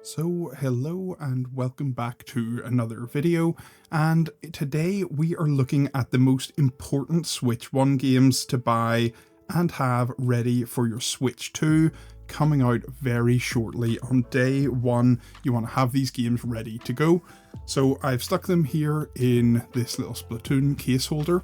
So hello and welcome back to another video, and today we are looking at the most important Switch 1 games to buy and have ready for your Switch 2 coming out very shortly. On day 1 you want to have these games ready to go. So I've stuck them here in this little Splatoon case holder.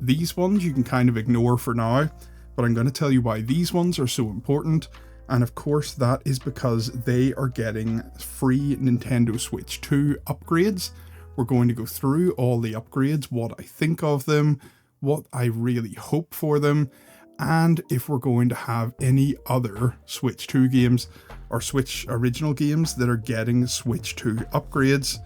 These ones you can kind of ignore for now, but I'm going to tell you why these ones are so important. And of course that is because they are getting free Nintendo Switch 2 upgrades. We're going to go through all the upgrades, what I think of them, what I really hope for them, and if we're going to have any other Switch 2 games or Switch original games that are getting Switch 2 upgrades.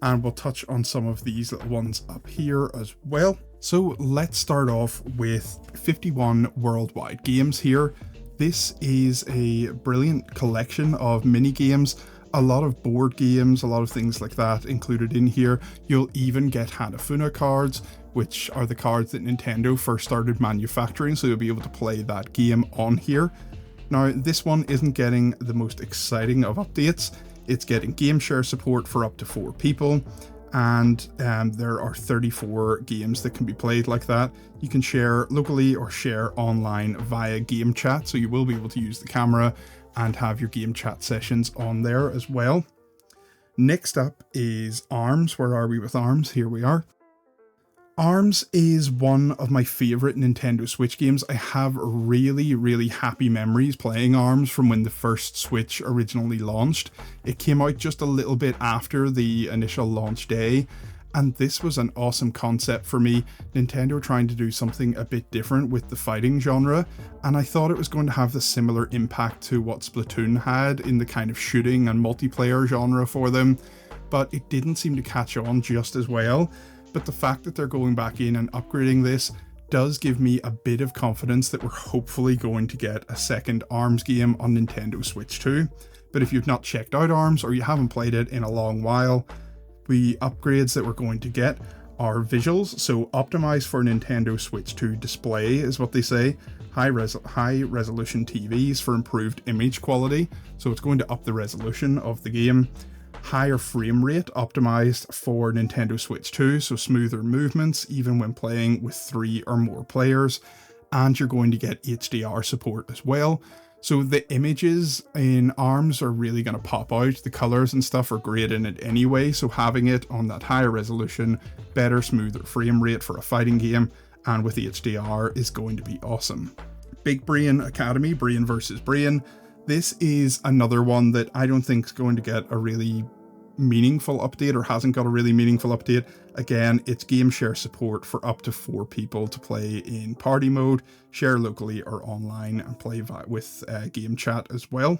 And we'll touch on some of these little ones up here as well. So let's start off with 51 worldwide games here. This is a brilliant collection of mini games, a lot of board games, a lot of things like that included in here. You'll even get Hanafuna cards, which are the cards that Nintendo first started manufacturing, so you'll be able to play that game on here. Now, this one isn't getting the most exciting of updates. It's getting game share support for up to 4 people. And there are 34 games that can be played like that. You can share locally or share online via game chat, so you will be able to use the camera and have your game chat sessions on there as well. Next up is ARMS. Where are we with ARMS? Here we are. ARMS is one of my favourite Nintendo Switch games. I have really happy memories playing ARMS from when the first Switch originally launched. It came out just a little bit after the initial launch day, and this was an awesome concept for me. Nintendo trying to do something a bit different with the fighting genre, and I thought it was going to have the similar impact to what Splatoon had in the kind of shooting and multiplayer genre for them, but it didn't seem to catch on just as well. But the fact that they're going back in and upgrading this does give me a bit of confidence that we're hopefully going to get a second ARMS game on Nintendo Switch 2. But if you've not checked out ARMS or you haven't played it in a long while, the upgrades that we're going to get are visuals, so optimized for Nintendo Switch 2 display is what they say. High resolution TVs for improved image quality, so it's going to up the resolution of the game. Higher frame rate optimized for Nintendo Switch 2, so smoother movements even when playing with 3 or more players, and you're going to get HDR support as well. So the images in ARMS are really going to pop out. The colors and stuff are great in it anyway, so having it on that higher resolution, better, smoother frame rate for a fighting game, and with HDR is going to be awesome. Big Brain Academy, Brain vs. Brain. This is another one that I don't think is going to get a really meaningful update, or hasn't got a really meaningful update. Again, it's game share support for up to 4 people to play in party mode, share locally or online, and play with game chat as well.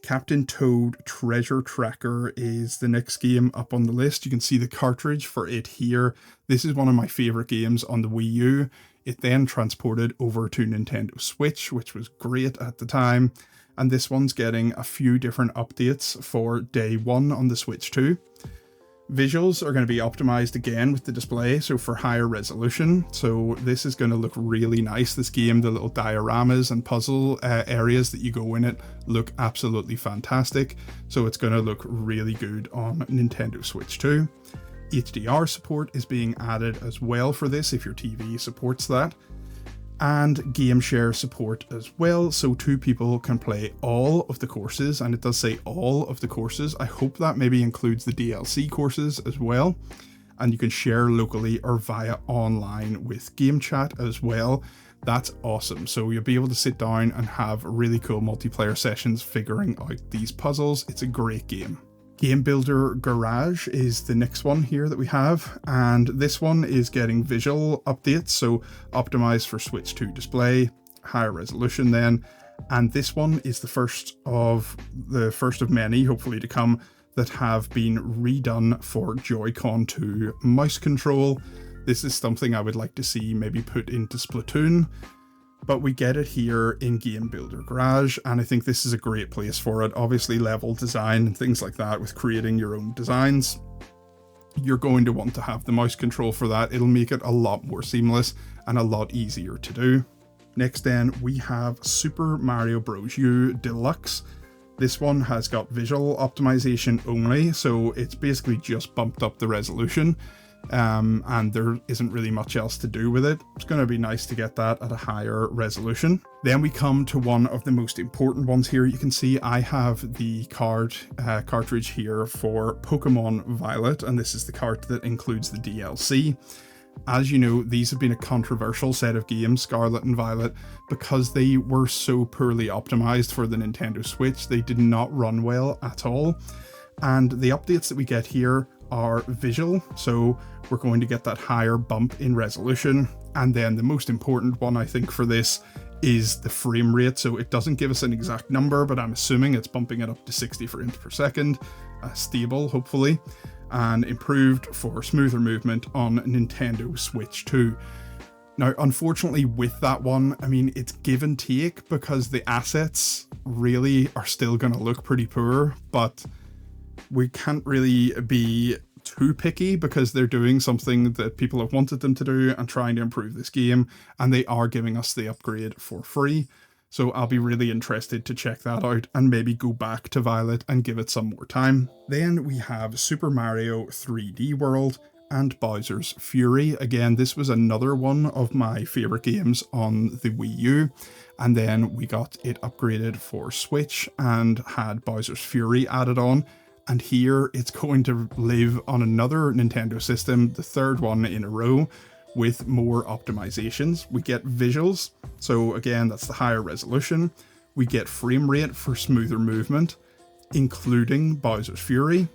Captain Toad Treasure Tracker is the next game up on the list. You can see the cartridge for it here. This is one of my favorite games on the Wii U. It then transported over to Nintendo Switch, which was great at the time. And this one's getting a few different updates for day 1 on the Switch 2. Visuals are going to be optimized again with the display, so for higher resolution. So this is going to look really nice. This game, the little dioramas and puzzle areas that you go in it look absolutely fantastic. So it's going to look really good on Nintendo Switch 2. HDR support is being added as well for this if your TV supports that. And game share support as well, so 2 people can play all of the courses, and it does say all of the courses. I hope that maybe includes the DLC courses as well. And you can share locally or via online with game chat as well. That's awesome. So you'll be able to sit down and have really cool multiplayer sessions figuring out these puzzles. It's a great game. Game Builder Garage is the next one here that we have, and this one is getting visual updates, so optimized for Switch 2 display, higher resolution then, and this one is the first of many, hopefully to come, that have been redone for Joy-Con 2 mouse control. This is something I would like to see maybe put into Splatoon, but we get it here in Game Builder Garage, and I think this is a great place for it. Obviously level design and things like that with creating your own designs. You're going to want to have the mouse control for that. It'll make it a lot more seamless and a lot easier to do. Next then we have Super Mario Bros. U Deluxe. This one has got visual optimization only, so it's basically just bumped up the resolution, and there isn't really much else to do with it. It's going to be nice to get that at a higher resolution. Then we come to one of the most important ones here. You can see I have the cartridge here for Pokemon Violet, and this is the cart that includes the DLC. As you know, these have been a controversial set of games, Scarlet and Violet, because they were so poorly optimized for the Nintendo Switch. They did not run well at all. And the updates that we get here are visual, so we're going to get that higher bump in resolution. And then the most important one, I think, for this is the frame rate. So it doesn't give us an exact number, but I'm assuming it's bumping it up to 60 frames per second, stable, hopefully, and improved for smoother movement on Nintendo Switch 2. Now, unfortunately with that one, I mean, it's give and take because the assets really are still going to look pretty poor, but we can't really be too picky because they're doing something that people have wanted them to do and trying to improve this game, and they are giving us the upgrade for free. So I'll be really interested to check that out and maybe go back to Violet and give it some more time. Then we have Super Mario 3D World and Bowser's Fury. Again, this was another one of my favourite games on the Wii U. And then we got it upgraded for Switch and had Bowser's Fury added on. And here it's going to live on another Nintendo system, the third one in a row, with more optimizations. We get visuals, so again, that's the higher resolution. We get frame rate for smoother movement, including Bowser's Fury.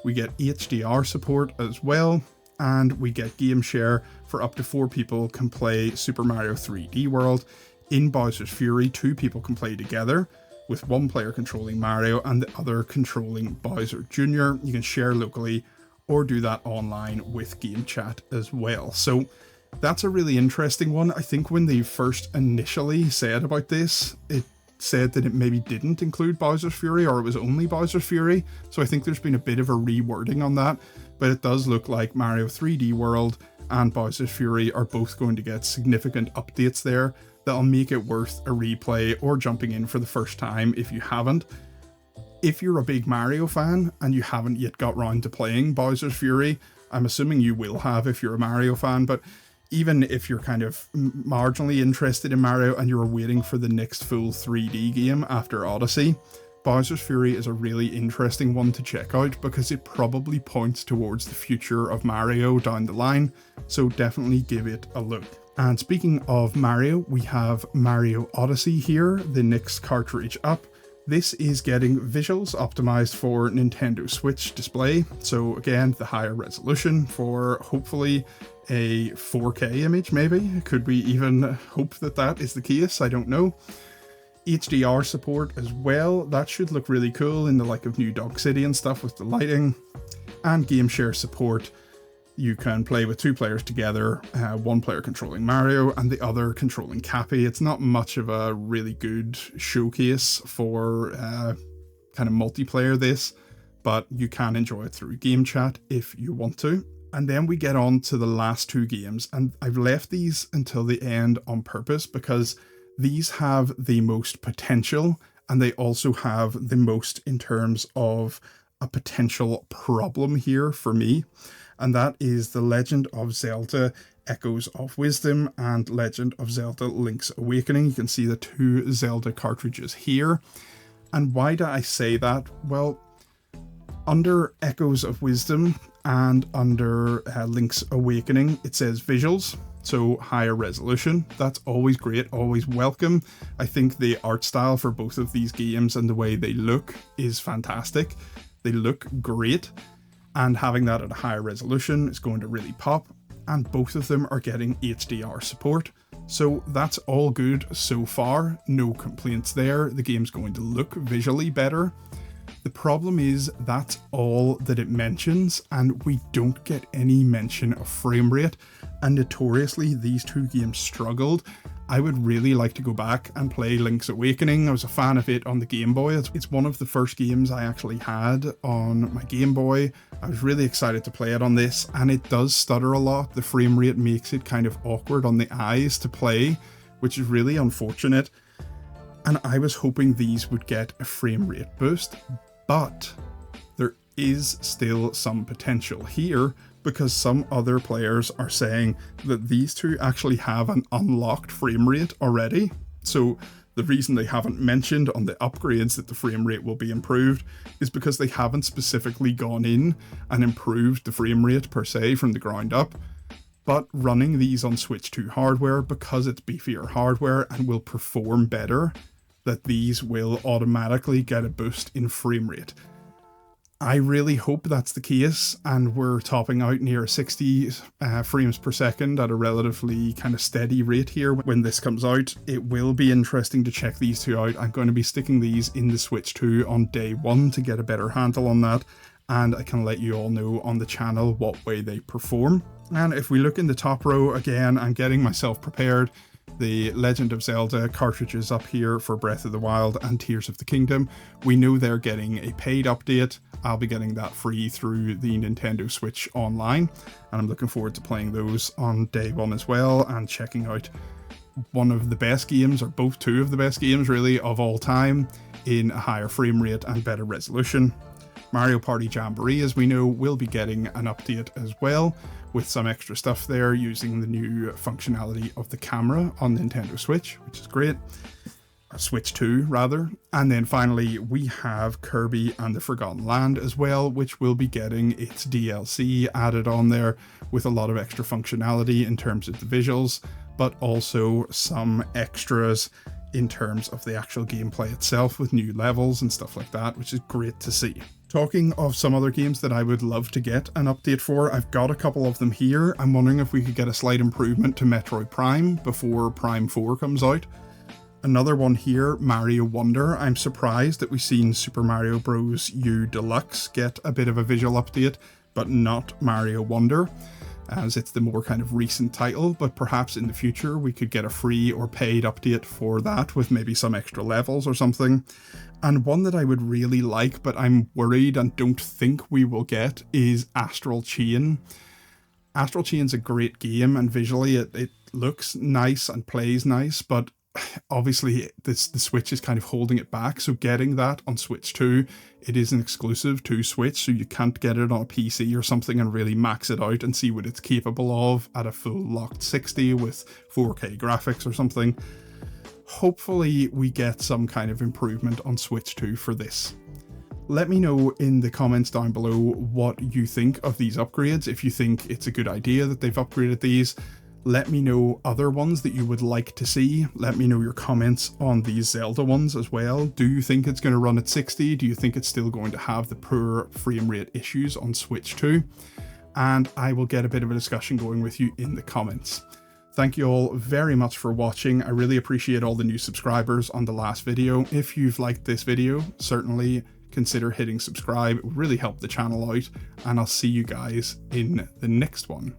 We get HDR support as well, and we get game share for up to 4 people can play Super Mario 3D World. In Bowser's Fury, 2 people can play together, with 1 player controlling Mario and the other controlling Bowser Jr. You can share locally or do that online with game chat as well. So that's a really interesting one. I think when they first initially said about this, it said that it maybe didn't include Bowser's Fury, or it was only Bowser's Fury. So I think there's been a bit of a rewording on that, but it does look like Mario 3D World and Bowser's Fury are both going to get significant updates there that'll make it worth a replay or jumping in for the first time if you haven't. If you're a big Mario fan and you haven't yet got round to playing Bowser's Fury, I'm assuming you will have if you're a Mario fan, but even if you're kind of marginally interested in Mario and you're waiting for the next full 3D game after Odyssey, Bowser's Fury is a really interesting one to check out because it probably points towards the future of Mario down the line, so definitely give it a look. And speaking of Mario, we have Mario Odyssey here, the next cartridge up. This is getting visuals optimized for Nintendo Switch display. So again, the higher resolution for hopefully a 4K image, maybe. Could we even hope that that is the case? I don't know. HDR support as well. That should look really cool in the like of New Dog City and stuff with the lighting. And game share support. You can play with 2 players together, 1 player controlling Mario and the other controlling Cappy. It's not much of a really good showcase for kind of multiplayer this, but you can enjoy it through game chat if you want to. And then we get on to the last 2 games, and I've left these until the end on purpose because these have the most potential and they also have the most in terms of a potential problem here for me. And that is The Legend of Zelda Echoes of Wisdom and Legend of Zelda Link's Awakening. You can see the 2 Zelda cartridges here. And why do I say that? Well, under Echoes of Wisdom and under Link's Awakening, it says visuals, so higher resolution. That's always great, always welcome. I think the art style for both of these games and the way they look is fantastic. They look great. And having that at a higher resolution is going to really pop, and both of them are getting HDR support. So that's all good so far, no complaints there. The game's going to look visually better. The problem is that's all that it mentions, and we don't get any mention of frame rate, and notoriously these 2 games struggled. I would really like to go back and play Link's Awakening. I was a fan of it on the Game Boy. It's one of the first games I actually had on my Game Boy. I was really excited to play it on this, and it does stutter a lot. The frame rate makes it kind of awkward on the eyes to play, which is really unfortunate. and I was hoping these would get a frame rate boost, but there is still some potential here because some other players are saying that these two actually have an unlocked frame rate already. So the reason they haven't mentioned on the upgrades that the frame rate will be improved is because they haven't specifically gone in and improved the frame rate per se from the ground up. But running these on Switch 2 hardware, because it's beefier hardware and will perform better, that these will automatically get a boost in frame rate. I really hope that's the case, and we're topping out near 60 frames per second at a relatively kind of steady rate here when this comes out. It will be interesting to check these two out. I'm going to be sticking these in the Switch 2 on day one to get a better handle on that, and I can let you all know on the channel what way they perform. And if we look in the top row again, I'm getting myself prepared. The Legend of Zelda cartridges up here for Breath of the Wild and Tears of the Kingdom. We know they're getting a paid update. I'll be getting that free through the Nintendo Switch Online, and I'm looking forward to playing those on day one as well and checking out one of the best games, or both two of the best games really, of all time in a higher frame rate and better resolution. Mario Party Jamboree, as we know, will be getting an update as well, with some extra stuff there using the new functionality of the camera on Nintendo Switch, which is great. Switch 2 rather. And then finally we have Kirby and the Forgotten Land as well, which will be getting its DLC added on there with a lot of extra functionality in terms of the visuals, but also some extras in terms of the actual gameplay itself with new levels and stuff like that, which is great to see. Talking of some other games that I would love to get an update for, I've got a couple of them here. I'm wondering if we could get a slight improvement to Metroid Prime before Prime 4 comes out. Another one here, Mario Wonder. I'm surprised that we've seen Super Mario Bros. U Deluxe get a bit of a visual update, but not Mario Wonder, as it's the more kind of recent title, but perhaps in the future we could get a free or paid update for that with maybe some extra levels or something. And one that I would really like, but I'm worried and don't think we will get, is Astral Chain. Astral Chain's a great game, and visually it looks nice and plays nice, but obviously the Switch is kind of holding it back, so getting that on Switch 2, it is an exclusive to Switch, so you can't get it on a PC or something and really max it out and see what it's capable of at a full locked 60 with 4K graphics or something. Hopefully we get some kind of improvement on Switch 2 for this. Let me know in the comments down below what you think of these upgrades, if you think it's a good idea that they've upgraded these. Let me know other ones that you would like to see. Let me know your comments on these Zelda ones as well. Do you think it's going to run at 60? Do you think it's still going to have the poor frame rate issues on Switch 2? And I will get a bit of a discussion going with you in the comments. Thank you all very much for watching. I really appreciate all the new subscribers on the last video. If you've liked this video, certainly consider hitting subscribe. It would really help the channel out, and I'll see you guys in the next one.